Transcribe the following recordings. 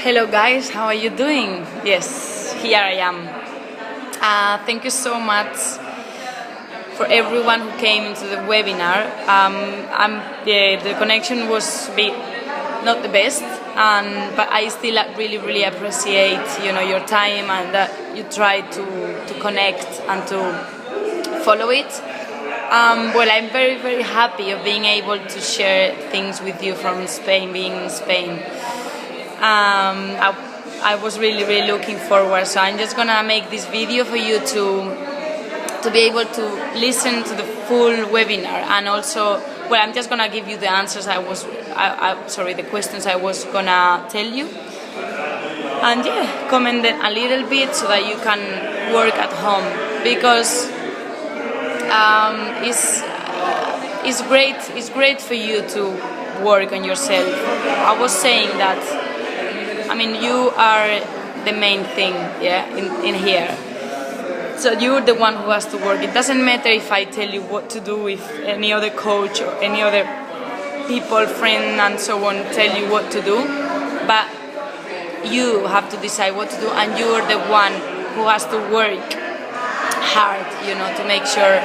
Hello guys, how are you doing? Yes, here I am. Thank you so much for everyone who came into the webinar. The connection was not the best, but I still really appreciate your time and that you try to connect and to follow it. Well, I'm very happy of being able to share things with you from Spain, being in Spain. I was really looking forward, so I'm just gonna make this video for you to be able to listen to the full webinar, and also, well, I'm just gonna give you the answers the questions I was gonna tell you, and yeah, comment them a little bit so that you can work at home, because it's great for you to work on yourself. I was saying that, I mean, you are the main thing, yeah, in here. So you're the one who has to work. It doesn't matter if I tell you what to do, if any other coach or any other people, friend and so on tell you what to do, but you have to decide what to do, and you're the one who has to work hard, to make sure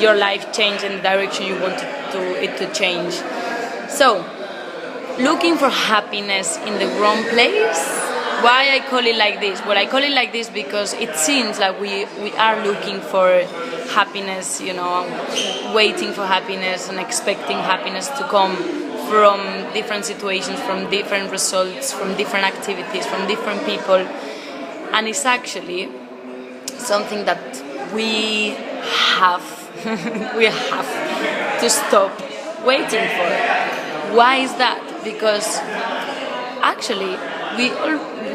your life changes in the direction you want it to change. So, looking for happiness in the wrong place. Why I call it like this? Well, I call it like this because it seems like we are looking for happiness, waiting for happiness and expecting happiness to come from different situations, from different results, from different activities, from different people. And it's actually something that we have to stop waiting for. Why is that? Because actually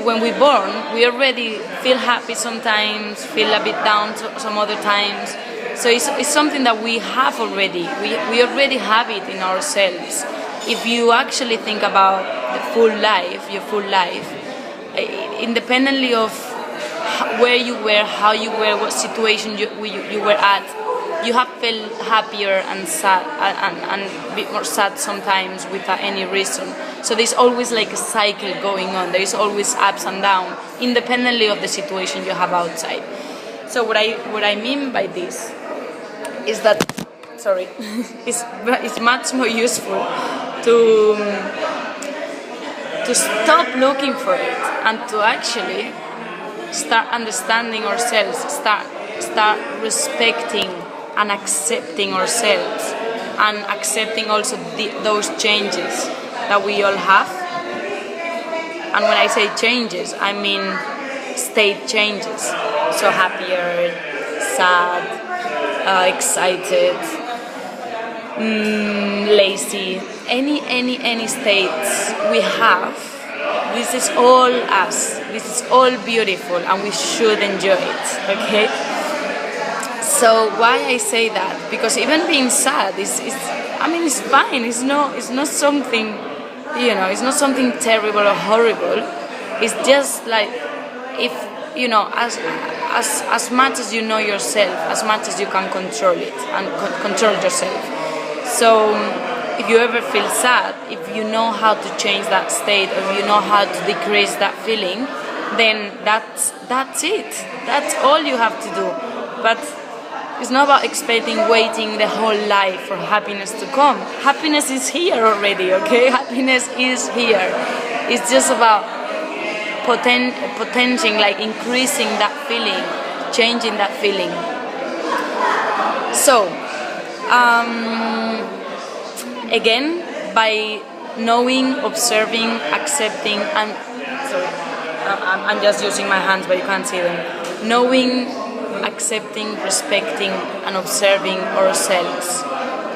when we're born, we already feel happy sometimes, feel a bit down some other times. So it's something that we have already. We already have it in ourselves. If you actually think about your full life, independently of where you were, how you were, what situation you were at, you have felt happier and sad and a bit more sad sometimes without any reason. So there's always like a cycle going on. There is always ups and downs, independently of the situation you have outside. So what I mean by this is that, it's much more useful to stop looking for it and to actually start understanding ourselves, start respecting and accepting ourselves, and accepting also those changes that we all have. And when I say changes, I mean state changes. So happier, sad, excited, lazy, any states we have. This is all us. This is all beautiful, and we should enjoy it. Okay. So why I say that? Because even being sad it's fine. It's not something, it's not something terrible or horrible. It's just like, if as much as you know yourself, as much as you can control it and control yourself. So if you ever feel sad, if you know how to change that state, or if you know how to decrease that feeling, then that's it. That's all you have to do. But it's not about waiting the whole life for happiness to come. Happiness is here already, okay? Happiness is here. It's just about potentiating, like increasing that feeling, changing that feeling. So, again, by knowing, observing, accepting, and I'm just using my hands, but you can't see them. Knowing, accepting, respecting, and observing ourselves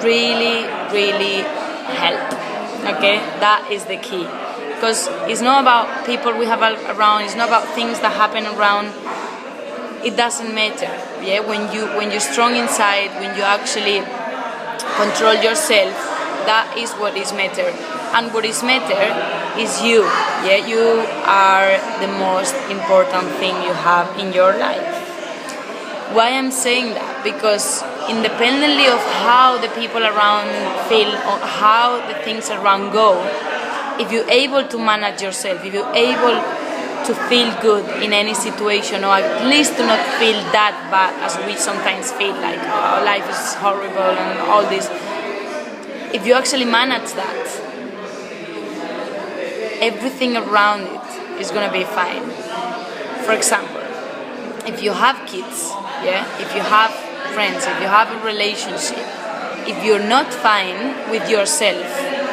really help. Okay, that is the key, because it's not about people we have around. It's not about things that happen around. It doesn't matter. Yeah, when you're strong inside, when you actually control yourself, that is what is matter. And what is matter is you. Yeah, you are the most important thing you have in your life. Why I'm saying that? Because independently of how the people around feel or how the things around go, if you're able to manage yourself, if you're able to feel good in any situation, or at least to not feel that bad as we sometimes feel, like, oh, life is horrible and all this. If you actually manage that, everything around it is gonna be fine. For example, if you have kids, if you have friends, if you have a relationship, if you're not fine with yourself,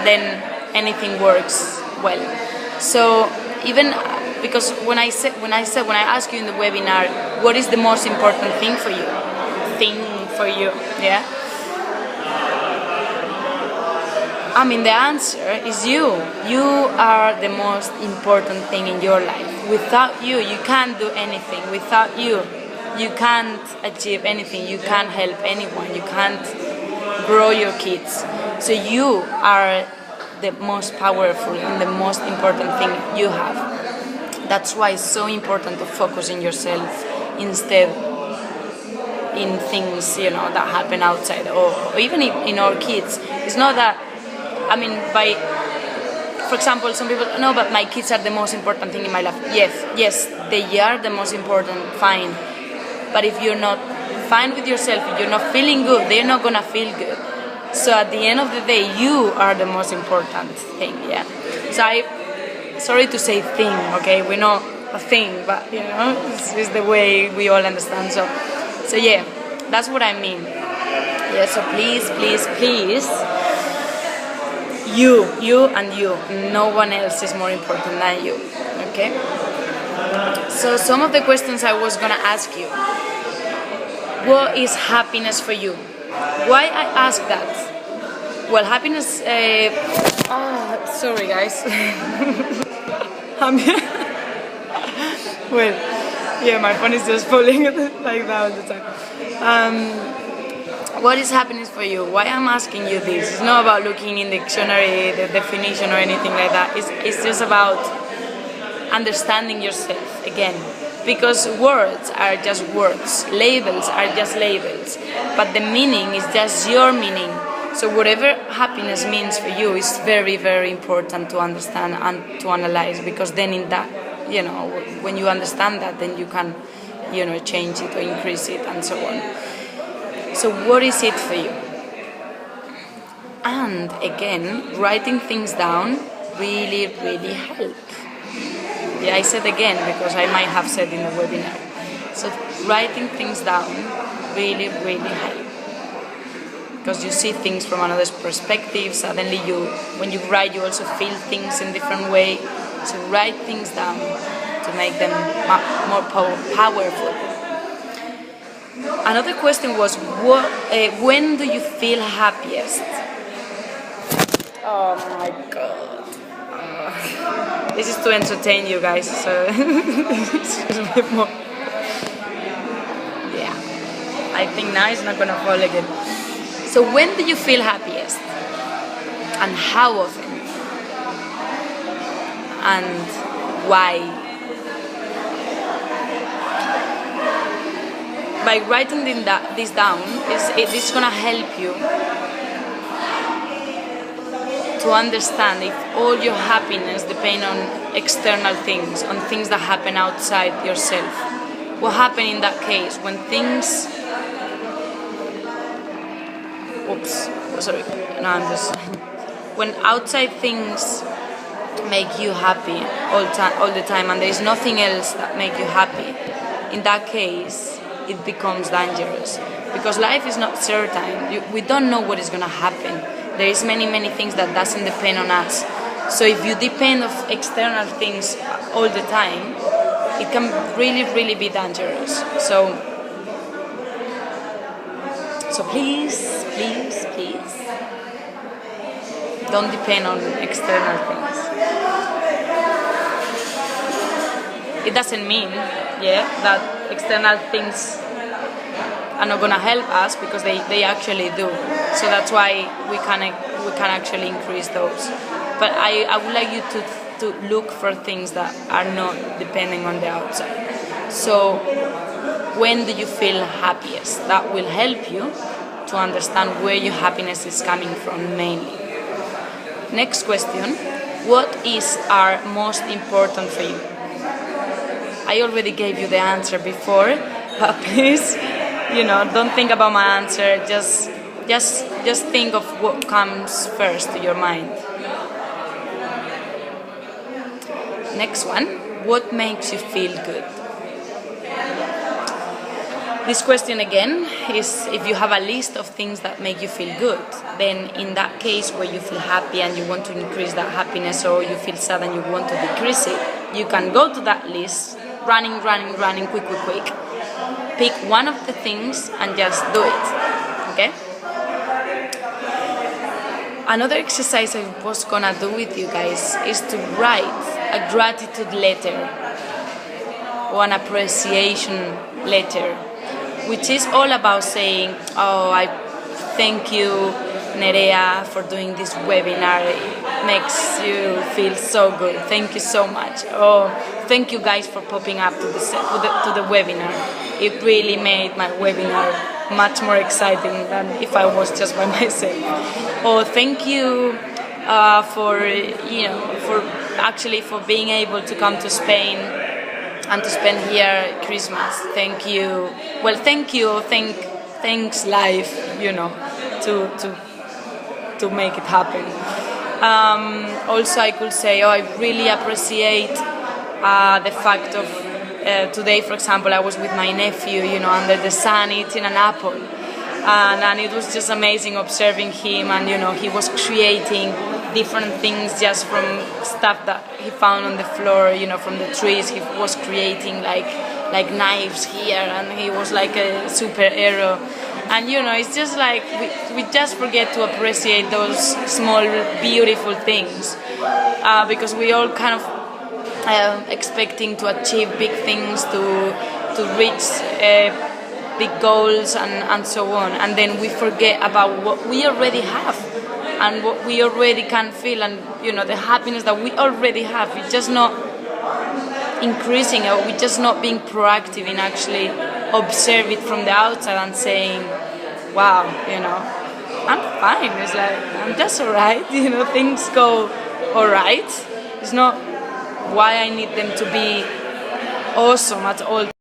then anything works well. So even because when I ask you in the webinar, what is the most important thing for you? I mean, the answer is you. You are the most important thing in your life. Without you, you can't do anything. Without you, you can't achieve anything. You can't help anyone. You can't grow your kids. So you are the most powerful and the most important thing you have. That's why it's so important to focus on yourself instead in things, that happen outside, or even in our kids. It's not that, for example, some people, no, but my kids are the most important thing in my life. Yes, they are the most important, fine. But if you're not fine with yourself, if you're not feeling good, they're not gonna feel good. So at the end of the day, you are the most important thing, So sorry to say thing, okay? We're not a thing, but it's the way we all understand. So that's what I mean. So please, you and you. No one else is more important than you, okay? So some of the questions I was gonna ask you. What is happiness for you? Why I ask that? Well, happiness. Sorry, guys. My phone is just falling like that all the time. What is happiness for you? Why I'm asking you this? It's not about looking in the dictionary, the definition or anything like that. It's just about understanding yourself again. Because words are just words, labels are just labels, but the meaning is just your meaning. So whatever happiness means for you is very, very important to understand and to analyze, because then in that, when you understand that, then you can, change it or increase it and so on. So what is it for you? And again, writing things down really, really help. I said again because I might have said in the webinar. So writing things down really, really help. Because you see things from another perspective. Suddenly when you write, you also feel things in different way. So write things down to make them more powerful. Another question was, when do you feel happiest? Oh my God. This is to entertain you guys, so it's a bit more. I think now it's not gonna fall again. So when do you feel happiest? And how often? And why? By writing this down, it's gonna help you to understand if all your happiness depends on external things, on things that happen outside yourself. What happened in that case when things... when outside things make you happy all the time and there is nothing else that make you happy, in that case it becomes dangerous, because life is not certain. We don't know what is going to happen. There is many things that doesn't depend on us. So if you depend on external things all the time, it can really be dangerous. So please, don't depend on external things. It doesn't mean, that external things are not gonna help us, because they actually do. So that's why we can actually increase those. But I would like you to look for things that are not depending on the outside. So when do you feel happiest? That will help you to understand where your happiness is coming from mainly. Next question. what is are most important for you? I already gave you the answer before, but please, don't think about my answer. Just think of what comes first to your mind. Next one, what makes you feel good? This question again is if you have a list of things that make you feel good, then in that case where you feel happy and you want to increase that happiness, or you feel sad and you want to decrease it, you can go to that list, running, quick. Pick one of the things and just do it, okay? Another exercise I was gonna do with you guys is to write a gratitude letter or an appreciation letter, which is all about saying, oh, I thank you, Nerea, for doing this webinar. It makes you feel so good. Thank you so much. Oh, thank you guys for popping up to the webinar. It really made my webinar much more exciting than if I was just by myself. Oh, thank you for being able to come to Spain and to spend here Christmas. Thank you. Well, thank you. Thanks life, to make it happen. Also, I could say, I really appreciate the fact of today, for example, I was with my nephew, under the sun eating an apple. And it was just amazing observing him, and he was creating different things just from stuff that he found on the floor, from the trees. He was creating like knives here, and he was like a superhero. And it's just like we just forget to appreciate those small beautiful things, because we all kind of expecting to achieve big things, to reach big goals and so on, and then we forget about what we already have and what we already can feel, and the happiness that we already have. We're just not increasing it. We're just not being proactive in actually observe it from the outside and saying, wow, I'm fine. It's like I'm just alright. Things go alright. It's not why I need them to be awesome at all